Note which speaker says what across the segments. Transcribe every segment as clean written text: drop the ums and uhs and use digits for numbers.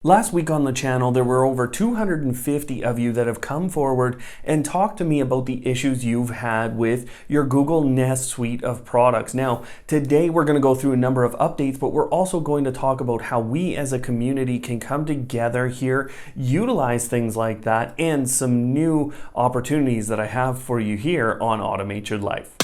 Speaker 1: Last week on the channel, there were over 250 of you that have come forward and talked to me about the issues you've had with your Google Nest suite of products. Now, today we're going to go through a number of updates, but we're also going to talk about how we as a community can come together here, utilize things like that, and some new opportunities that I have for you here on Automate Your Life.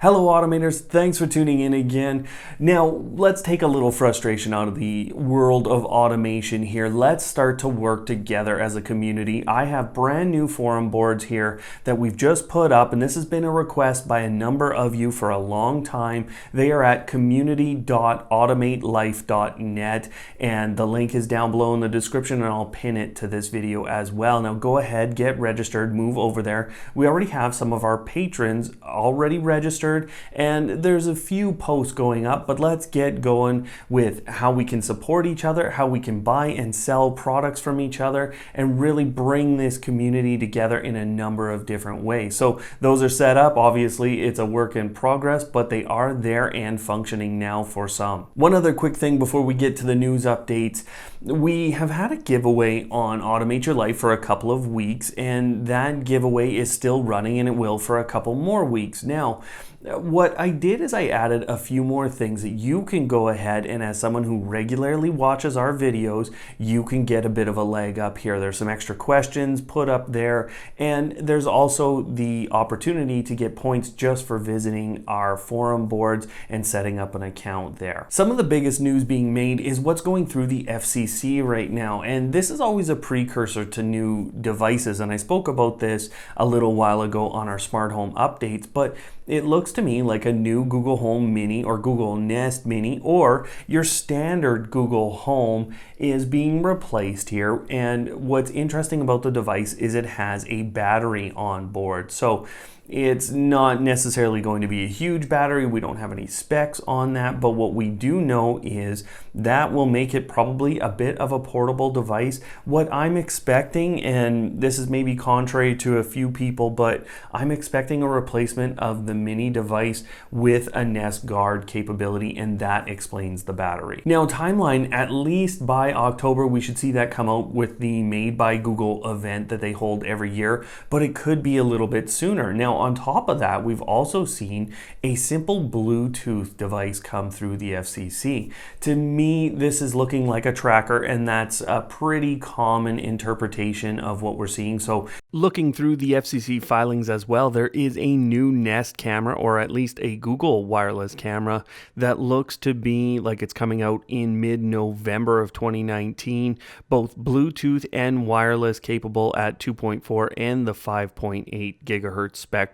Speaker 1: Hello Automators, thanks for tuning in again. Now let's take a little frustration out of the world of automation here. Let's start to work together as a community. I have brand new forum boards here that we've just put up, and this has been a request by a number of you for a long time. They are at community.automatelife.net, and the link is down below in the description, and I'll pin it to this video as well. Now go ahead, get registered, move over there. We already have some of our patrons already registered, and there's a few posts going up, but let's get going with how we can support each other, how we can buy and sell products from each other, and really bring this community together in a number of different ways. So those are set up. Obviously it's a work in progress, but they are there and functioning now for some. One other quick thing before we get to the news updates. We have had a giveaway on Automate Your Life for a couple of weeks, and that giveaway is still running, and it will for a couple more weeks. Now, what I did is I added a few more things that you can go ahead and, as someone who regularly watches our videos, you can get a bit of a leg up here. There's some extra questions put up there, and there's also the opportunity to get points just for visiting our forum boards and setting up an account there. Some of the biggest news being made is what's going through the FCC right now, and this is always a precursor to new devices, and I spoke about this a little while ago on our smart home updates, but it looks to me like a new Google Home Mini or Google Nest Mini or your standard Google Home is being replaced here. And what's interesting about the device is it has a battery on board. So it's not necessarily going to be a huge battery. We don't have any specs on that, but what we do know is that will make it probably a bit of a portable device. What I'm expecting, and this is maybe contrary to a few people, but I'm expecting a replacement of the Mini device with a Nest Guard capability, and that explains the battery. Now, timeline, at least by October, we should see that come out with the Made by Google event that they hold every year, but it could be a little bit sooner. Now, on top of that, we've also seen a simple Bluetooth device come through the FCC. To me, this is looking like a tracker, and that's a pretty common interpretation of what we're seeing. So looking through the FCC filings as well, there is a new Nest camera, or at least a Google wireless camera, that looks to be like it's coming out in mid-November of 2019, both Bluetooth and wireless capable at 2.4 and the 5.8 gigahertz spectrums.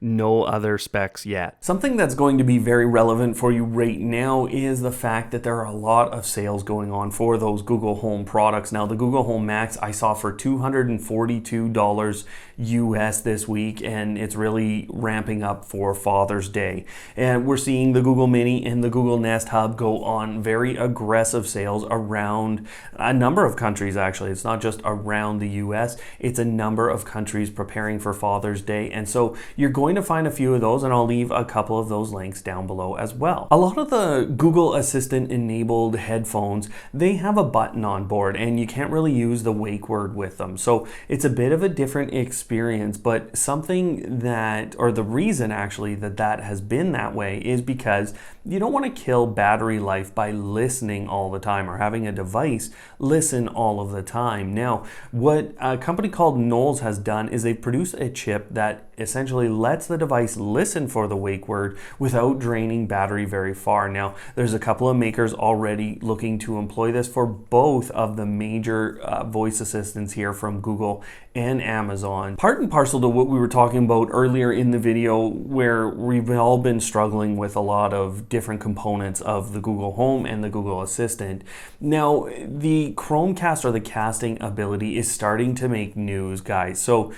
Speaker 1: No other specs yet. Something that's going to be very relevant for you right now is the fact that there are a lot of sales going on for those Google Home products. Now, the Google Home Max I saw for $242 US this week, and it's really ramping up for Father's Day. And we're seeing the Google Mini and the Google Nest Hub go on very aggressive sales around a number of countries. Actually, it's not just around the US, it's a number of countries preparing for Father's Day. And so you're going to find a few of those, and I'll leave a couple of those links down below as well. A lot of the Google Assistant enabled headphones, they have a button on board, and you can't really use the wake word with them. So it's a bit of a different experience, but something that, or the reason actually that has been that way, is because you don't want to kill battery life by listening all the time or having a device listen all of the time. Now, what a company called Knowles has done is they've produced a chip that essentially lets the device listen for the wake word without draining battery very far. Now, there's a couple of makers already looking to employ this for both of the major voice assistants here from Google and Amazon. Part and parcel to what we were talking about earlier in the video, where we've all been struggling with a lot of different components of the Google Home and the Google Assistant. Now, the Chromecast, or the casting ability, is starting to make news, guys. So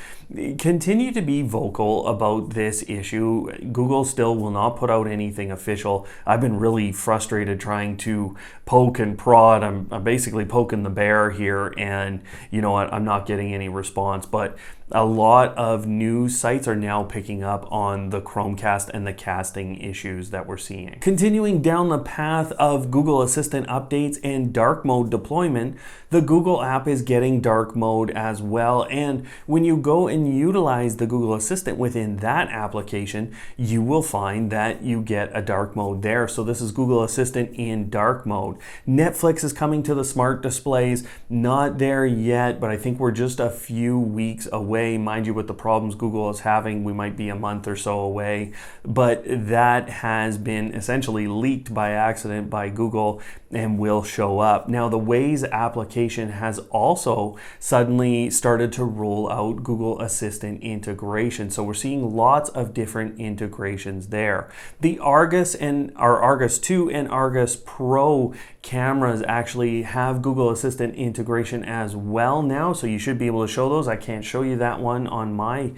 Speaker 1: continue to be vocal about this issue. Google still will not put out anything official. I've been really frustrated trying to poke and prod. I'm basically poking the bear here, and you know what, I'm not getting any response. But a lot of news sites are now picking up on the Chromecast and the casting issues that we're seeing. Continuing down the path of Google Assistant updates and dark mode deployment, the Google app is getting dark mode as well. And when you go and utilize the Google Assistant within that application, you will find that you get a dark mode there. So this is Google Assistant in dark mode. Netflix is coming to the smart displays, not there yet, but I think we're just a few weeks away. Mind you, with the problems Google is having, we might be a month or so away, but that has been essentially leaked by accident by Google and will show up. Now, the Waze application has also suddenly started to roll out Google Assistant integration. So we're seeing lots of different integrations there. The Argus 2 and Argus Pro cameras actually have Google Assistant integration as well now, so you should be able to show those. I can't show you that one on my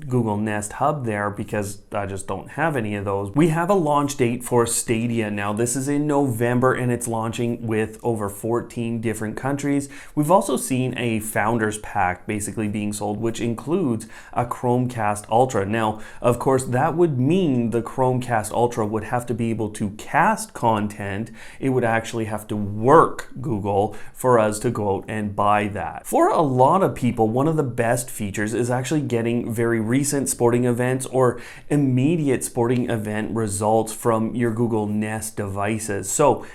Speaker 1: Google Nest Hub there because I just don't have any of those. We have a launch date for Stadia now. This is in November and it's launching with over 14 different countries. We've also seen a founders pack basically being sold, which includes a Chromecast Ultra. Now, of course, that would mean the Chromecast Ultra would have to be able to cast content. It would actually have to work Google for us to go out and buy that. For a lot of people, one of the best features is actually getting very recent sporting events or immediate sporting event results from your Google Nest devices. So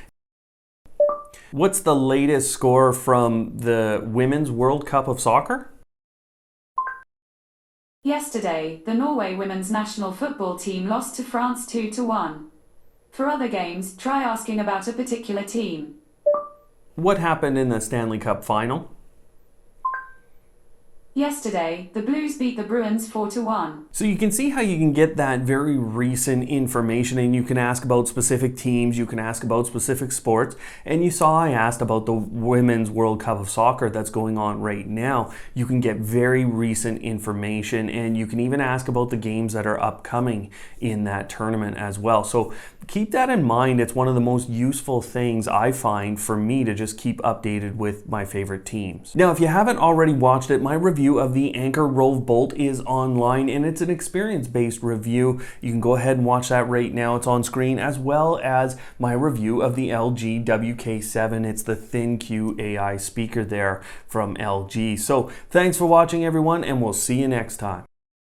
Speaker 1: what's the latest score from the Women's World Cup of Soccer?
Speaker 2: Yesterday, the Norway women's national football team lost to France 2-1. For other games, try asking about a particular team.
Speaker 1: What happened in the Stanley Cup final?
Speaker 2: Yesterday, the Blues beat the Bruins 4-1.
Speaker 1: So you can see how you can get that very recent information, and you can ask about specific teams, you can ask about specific sports, and you saw I asked about the Women's World Cup of Soccer that's going on right now. You can get very recent information, and you can even ask about the games that are upcoming in that tournament as well. So keep that in mind. It's one of the most useful things I find for me to just keep updated with my favorite teams. Now, if you haven't already watched it, my review of the Anker Rove Bolt is online, and it's an experience-based review. You can go ahead and watch that right now. It's on screen, as well as my review of the LG WK7. It's the ThinQ AI speaker there from LG. So thanks for watching, everyone, and we'll see you next time.